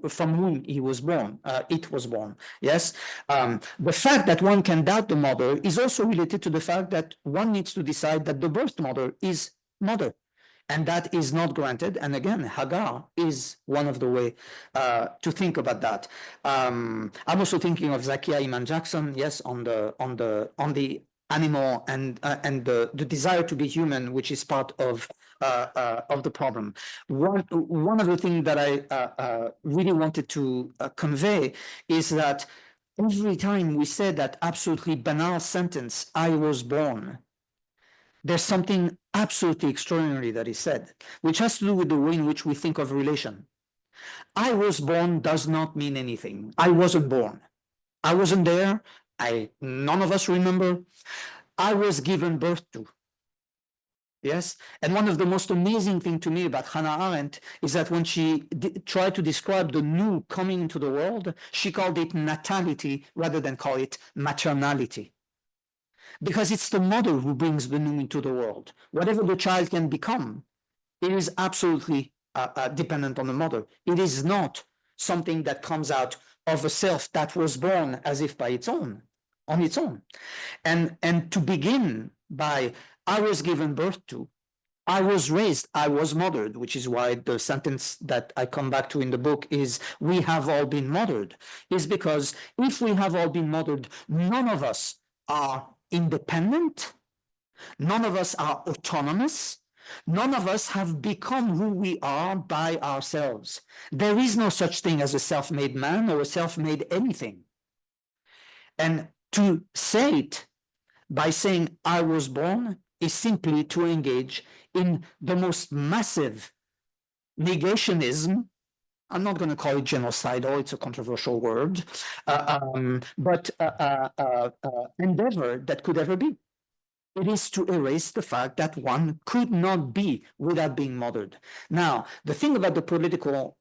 from whom he was born, it was born. Yes, the fact that one can doubt the mother is also related to the fact that one needs to decide that the birth mother is mother, and that is not granted. And again, Hagar is one of the way to think about that. I'm also thinking of Zakia Iman Jackson. Yes, on the animal and the desire to be human, which is part of the problem. One of the things that I really wanted to convey is that every time we say that absolutely banal sentence, "I was born," there's something absolutely extraordinary that is said, which has to do with the way in which we think of relation. "I was born" does not mean anything. I wasn't born. I wasn't there. None of us remember. I was given birth to. Yes, and one of the most amazing things to me about Hannah Arendt is that when she tried to describe the new coming into the world, she called it natality rather than call it maternality. Because it's the mother who brings the new into the world. Whatever the child can become, it is absolutely dependent on the mother. It is not something that comes out of a self that was born as if by its own, on its own. And to begin by, I was given birth to, I was raised, I was mothered, which is why the sentence that I come back to in the book is, "We have all been mothered," is because if we have all been mothered, none of us are independent, none of us are autonomous, none of us have become who we are by ourselves. There is no such thing as a self-made man or a self-made anything. And to say it by saying "I was born" is simply to engage in the most massive negationism I'm not going to call it genocidal, it's a controversial word, endeavor that could ever be. It is to erase the fact that one could not be without being mothered. Now, the thing about the political,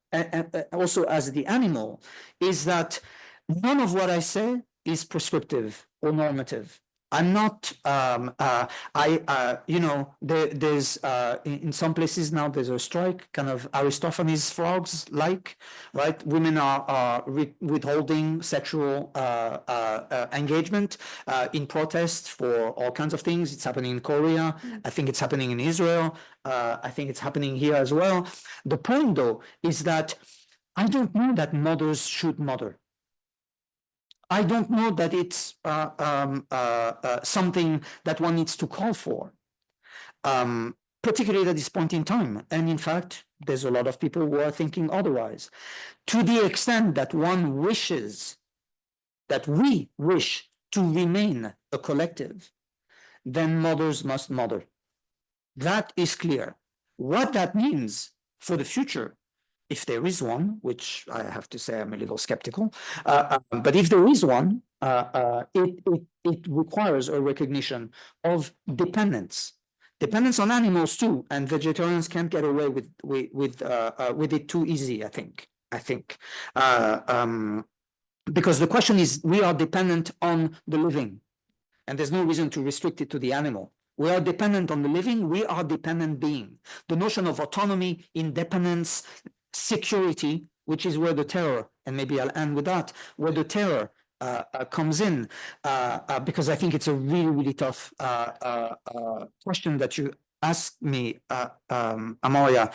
also as the animal, is that none of what I say is prescriptive or normative. I'm not, there's, in some places now there's a strike, kind of Aristophanes frogs like, right? Women are withholding sexual engagement in protest for all kinds of things. It's happening in Korea. I think it's happening in Israel. I think it's happening here as well. The point though is that I don't know that mothers should mother. I don't know that it's something that one needs to call for, particularly at this point in time. And in fact, there's a lot of people who are thinking otherwise. To the extent that one wishes, that we wish to remain a collective, then mothers must mother. That is clear. What that means for the future, if there is one, which I have to say I'm a little skeptical, but if there is one, it requires a recognition of dependence. Dependence on animals too, and vegetarians can't get away with it too easy, I think. Because the question is, we are dependent on the living, and there's no reason to restrict it to the animal. We are dependent on the living, we are dependent being. The notion of autonomy, independence, security, which is where the terror, and maybe I'll end with that, where the terror comes in, because I think it's a really, really tough question that you asked me, Amoria,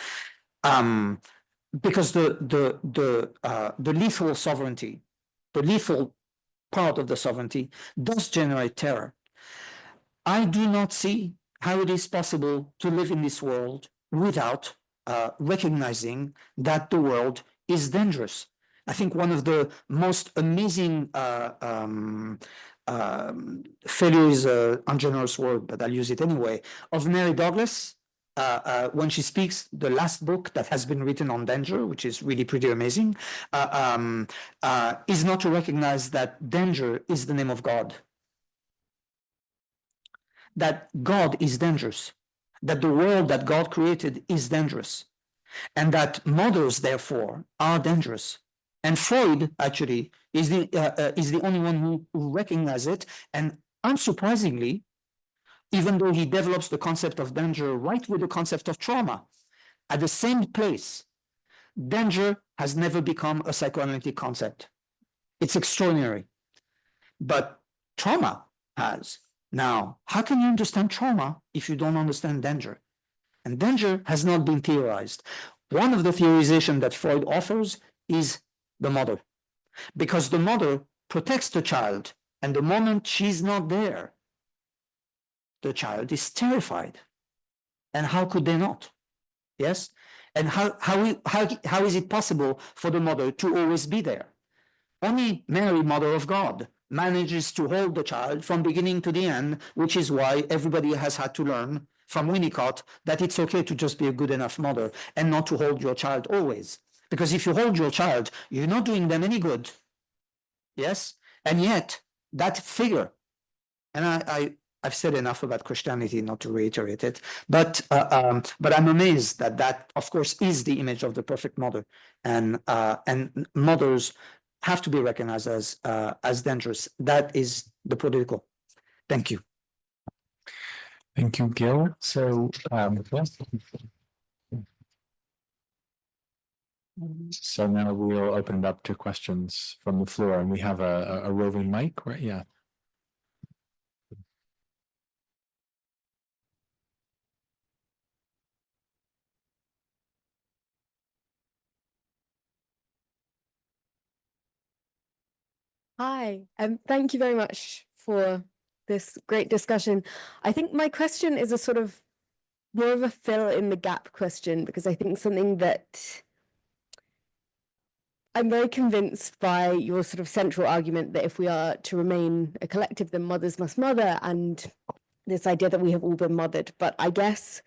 because the lethal sovereignty, the lethal part of the sovereignty does generate terror. I do not see how it is possible to live in this world without recognizing that the world is dangerous. I think one of the most amazing failure is an ungenerous word, but I'll use it anyway, of Mary Douglas, when she speaks, the last book that has been written on danger, which is really pretty amazing, is not to recognize that danger is the name of God. That God is dangerous, that the world that God created is dangerous, and that mothers, therefore, are dangerous. And Freud, actually, is the only one who recognizes it, and unsurprisingly, even though he develops the concept of danger right with the concept of trauma, at the same place, danger has never become a psychoanalytic concept. It's extraordinary. But trauma has. Now, how can you understand trauma if you don't understand danger? And danger has not been theorized. One of the theorizations that Freud offers is the mother, because the mother protects the child, and the moment she's not there, the child is terrified. And how could they not? Yes? And how is it possible for the mother to always be there? Only Mary, Mother of God, manages to hold the child from beginning to the end, which is why everybody has had to learn from Winnicott that it's okay to just be a good enough mother and not to hold your child always. Because if you hold your child, you're not doing them any good. Yes? And yet, that figure, and I've said enough about Christianity not to reiterate it, but I'm amazed that that, of course, is the image of the perfect mother, and mothers have to be recognized as dangerous. That is the political. Thank you. Thank you, Gil. So, yes. So now we'll open it up to questions from the floor, and we have a roving mic, right? Yeah. Hi, thank you very much for this great discussion. I think my question is a sort of more of a fill in the gap question, because I think something that I'm very convinced by your sort of central argument that if we are to remain a collective, then mothers must mother, and this idea that we have all been mothered. But I guess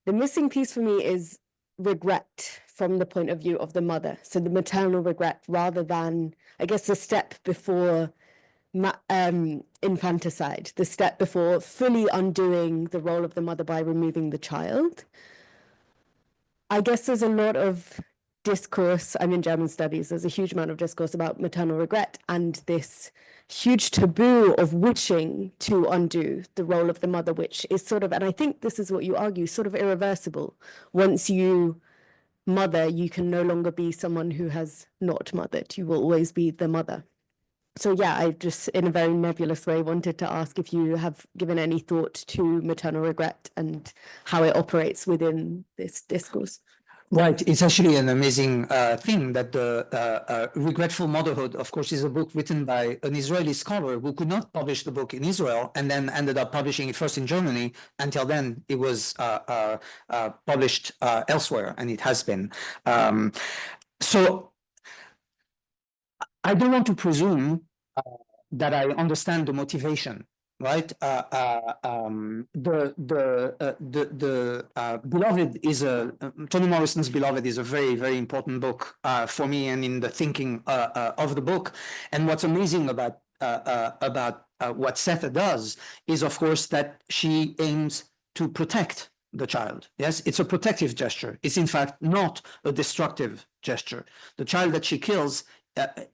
the missing piece for me is regret from the point of view of the mother. So the maternal regret rather than, I guess, the step before infanticide, the step before fully undoing the role of the mother by removing the child. I guess there's a lot of discourse, I'm in German studies, there's a huge amount of discourse about maternal regret and this huge taboo of wishing to undo the role of the mother, which is sort of, and I think this is what you argue, sort of irreversible. Once you mother, you can no longer be someone who has not mothered. You will always be the mother. So yeah, I just, in a very nebulous way, wanted to ask if you have given any thought to maternal regret and how it operates within this discourse. Right. It's actually an amazing thing that the Regretful Motherhood, of course, is a book written by an Israeli scholar who could not publish the book in Israel and then ended up publishing it first in Germany. Until then, it was published elsewhere, and it has been. So I don't want to presume that I understand the motivation. Right, Beloved is Toni Morrison's Beloved is a very, very important book for me and in the thinking of the book. And what's amazing about what Sethe does is, of course, that she aims to protect the child. Yes, it's a protective gesture. It's in fact not a destructive gesture. The child that she kills,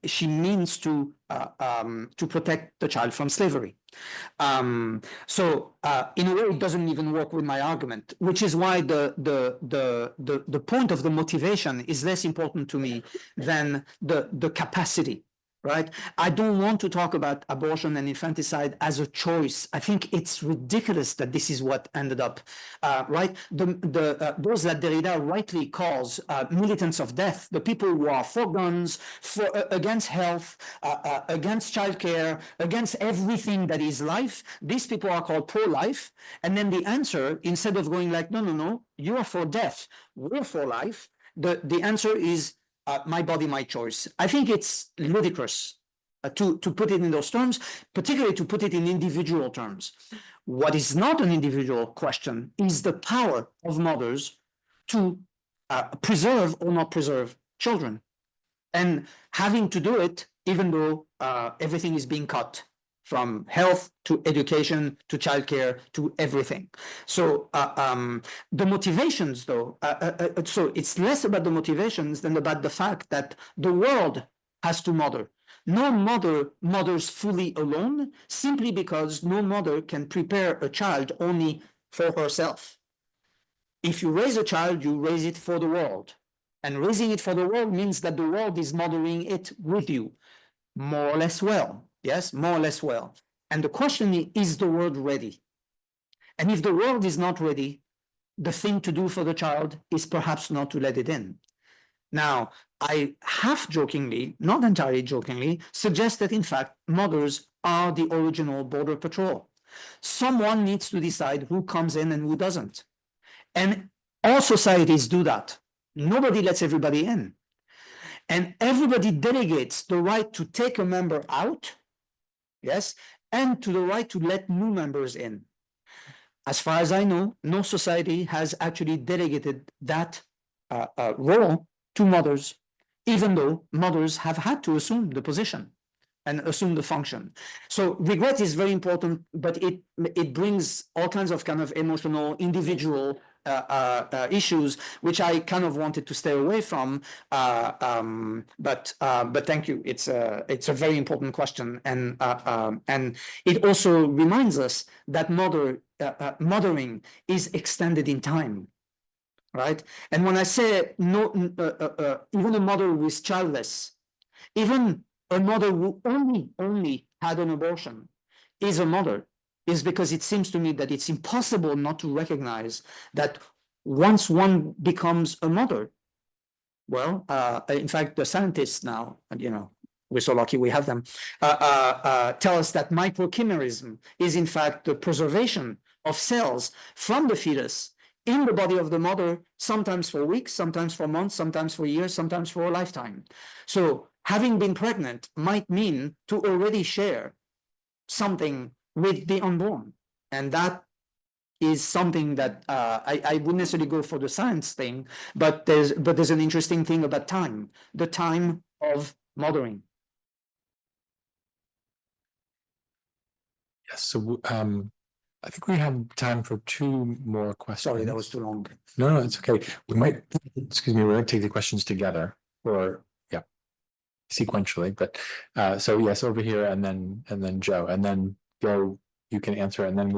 she means to protect the child from slavery. So in a way, it doesn't even work with my argument, which is why the point of the motivation is less important to me than the capacity. Right? I don't want to talk about abortion and infanticide as a choice. I think it's ridiculous that this is what ended up, right? Those that Derrida rightly calls militants of death, the people who are for guns, against health, against childcare, against everything that is life, these people are called pro-life. And then the answer, instead of going like, no, you are for death, we're for life, the answer is, my body, my choice. I think it's ludicrous to put it in those terms, particularly to put it in individual terms. What is not an individual question is the power of mothers to preserve or not preserve children, and having to do it even though everything is being cut, from health to education to childcare to everything. So the motivations, though, so it's less about the motivations than about the fact that the world has to mother. No mother mothers fully alone, simply because no mother can prepare a child only for herself. If you raise a child, you raise it for the world. And raising it for the world means that the world is mothering it with you, more or less well. Yes, more or less well. And the question is the world ready? And if the world is not ready, the thing to do for the child is perhaps not to let it in. Now, I half jokingly, not entirely jokingly, suggest that in fact, mothers are the original border patrol. Someone needs to decide who comes in and who doesn't. And all societies do that. Nobody lets everybody in. And everybody delegates the right to take a member out, yes, and to the right to let new members in. As far as I know, no society has actually delegated that role to mothers, even though mothers have had to assume the position and assume the function. So regret is very important, but it brings all kinds of kind of emotional, individual issues, which I kind of wanted to stay away from. But thank you. It's a very important question, and it also reminds us that mothering is extended in time, right? And when I say no, even a mother who is childless, even a mother who only had an abortion is a mother, is because it seems to me that it's impossible not to recognize that once one becomes a mother, well, in fact, the scientists now, you know, we're so lucky we have them, tell us that microchimerism is in fact the preservation of cells from the fetus in the body of the mother, sometimes for weeks, sometimes for months, sometimes for years, sometimes for a lifetime. So having been pregnant might mean to already share something with the unborn. And that is something that I wouldn't necessarily go for the science thing, but there's an interesting thing about time, the time of mothering. Yes, so I think we have time for two more questions. Sorry, that was too long. No, it's okay. We might, excuse me, we might take the questions together or yeah, sequentially. But so yes, over here and then Joe, and then Joe, you can answer, and then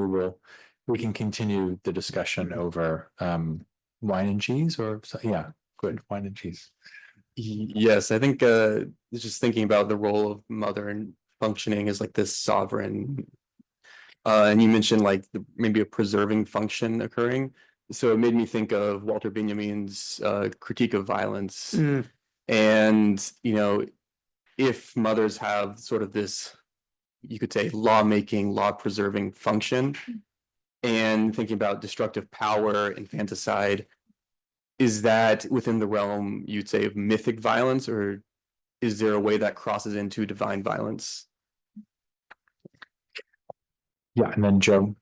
we can continue the discussion over wine and cheese or yeah, good, wine and cheese. Yes, I think just thinking about the role of mother and functioning as like this sovereign, and you mentioned like maybe a preserving function occurring. So it made me think of Walter Benjamin's critique of violence. And, you know, if mothers have sort of this, you could say, law-making, law-preserving function, and thinking about destructive power, infanticide, is that within the realm, you'd say, of mythic violence, or is there a way that crosses into divine violence? Yeah, and then Joe.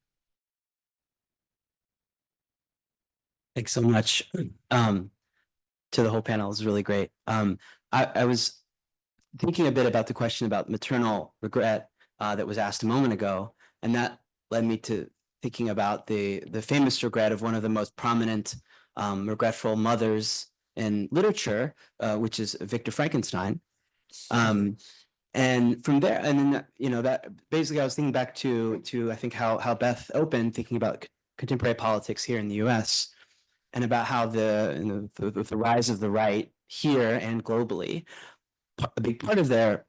Thanks so much. To the whole panel, it was really great. I was thinking a bit about the question about maternal regret that was asked a moment ago, and that led me to thinking about the famous regret of one of the most prominent regretful mothers in literature, which is Victor Frankenstein. And from there, and then you know that basically I was thinking back to I think how Beth opened, thinking about contemporary politics here in the U.S. and about how the rise of the right here and globally, a big part of their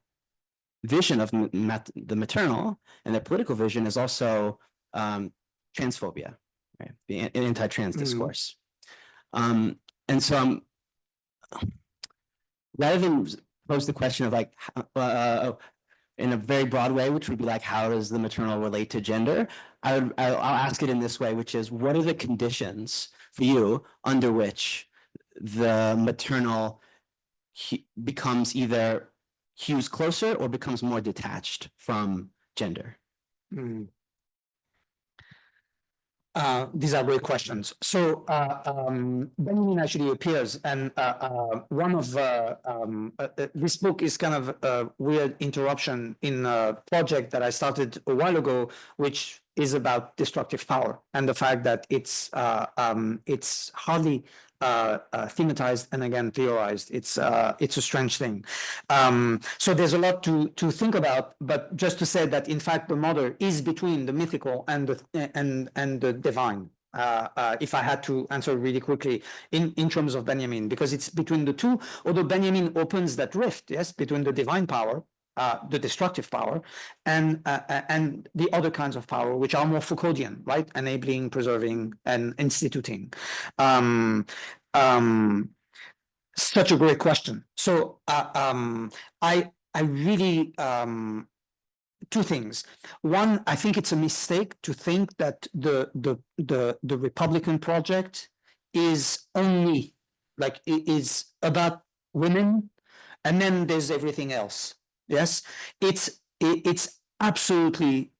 vision of the maternal and their political vision is also transphobia, right? The anti-trans discourse. And so rather than pose the question of like in a very broad way, which would be like, how does the maternal relate to gender? I'll ask it in this way, which is, what are the conditions for you under which the maternal becomes either hews closer or becomes more detached from gender? These are great questions. So Benjamin actually appears, and one of this book is kind of a weird interruption in a project that I started a while ago, which is about destructive power and the fact that it's hardly thematized and again theorized. It's a strange thing. So there's a lot to think about, but just to say that in fact the mother is between the mythical and the divine. If I had to answer really quickly in terms of Benjamin, because it's between the two, although Benjamin opens that rift, yes, between the divine power, the destructive power, and the other kinds of power, which are more Foucauldian, right? Enabling, preserving, and instituting. Such a great question. So I really two things. One, I think it's a mistake to think that the Republican project is only like it is about women, and then there's everything else. Yes, it's absolutely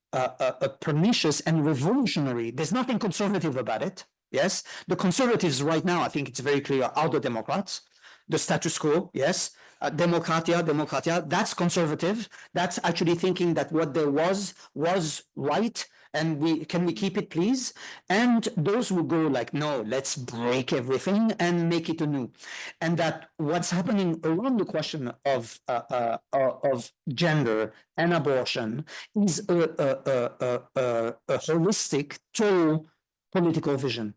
pernicious and revolutionary. There's nothing conservative about it. Yes, the conservatives right now, I think it's very clear, are the Democrats. The status quo, yes, democratia, that's conservative. That's actually thinking that what there was right, and we keep it, please? And those who go like, no, let's break everything and make it anew. And that what's happening around the question of gender and abortion is a holistic, total political vision,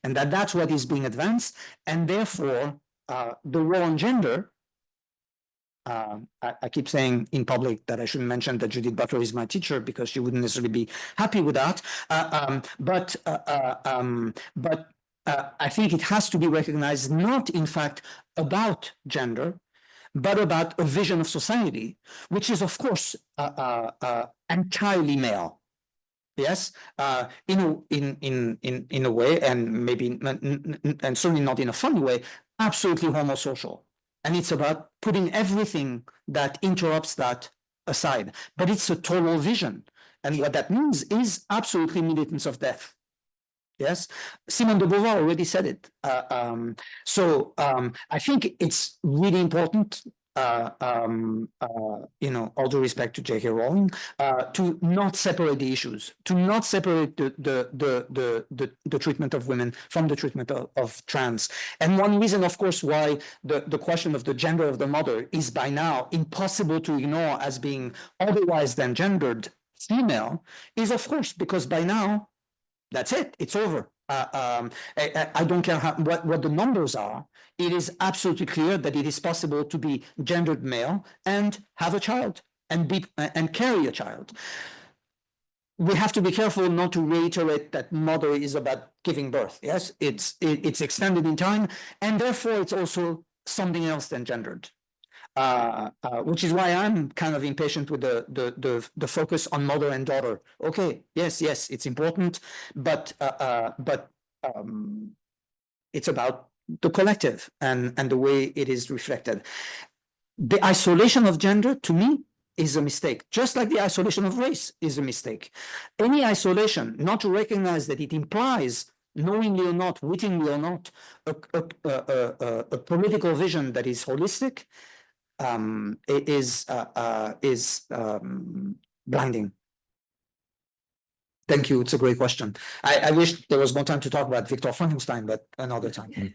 and that's what is being advanced, and therefore the war on gender. I keep saying in public that I shouldn't mention that Judith Butler is my teacher because she wouldn't necessarily be happy with that. But I think it has to be recognized not, in fact, about gender, but about a vision of society, which is, of course, entirely male. Yes, in a way, and maybe and certainly not in a funny way, absolutely homosocial. And it's about putting everything that interrupts that aside. But it's a total vision. And what that means is absolutely militance of death. Yes, Simone de Beauvoir already said it. I think it's really important, all due respect to J.K. Rowling, to not separate the issues, to not separate the treatment of women from the treatment of trans. And one reason, of course, why the question of the gender of the mother is by now impossible to ignore as being otherwise than gendered female is, of course, because by now, that's it. It's over. I don't care what the numbers are. It is absolutely clear that it is possible to be gendered male and have a child and carry a child. We have to be careful not to reiterate that mother is about giving birth. Yes, it's extended in time, and therefore it's also something else than gendered. Which is why I'm kind of impatient with the focus on mother and daughter. Okay, yes, it's important, but it's about the collective and the way it is reflected. The isolation of gender, to me, is a mistake, just like the isolation of race is a mistake. Any isolation, not to recognize that it implies, knowingly or not, wittingly or not, a political vision that is holistic, is blinding. Thank you. It's a great question. I wish there was more time to talk about Victor Frankenstein, but another time.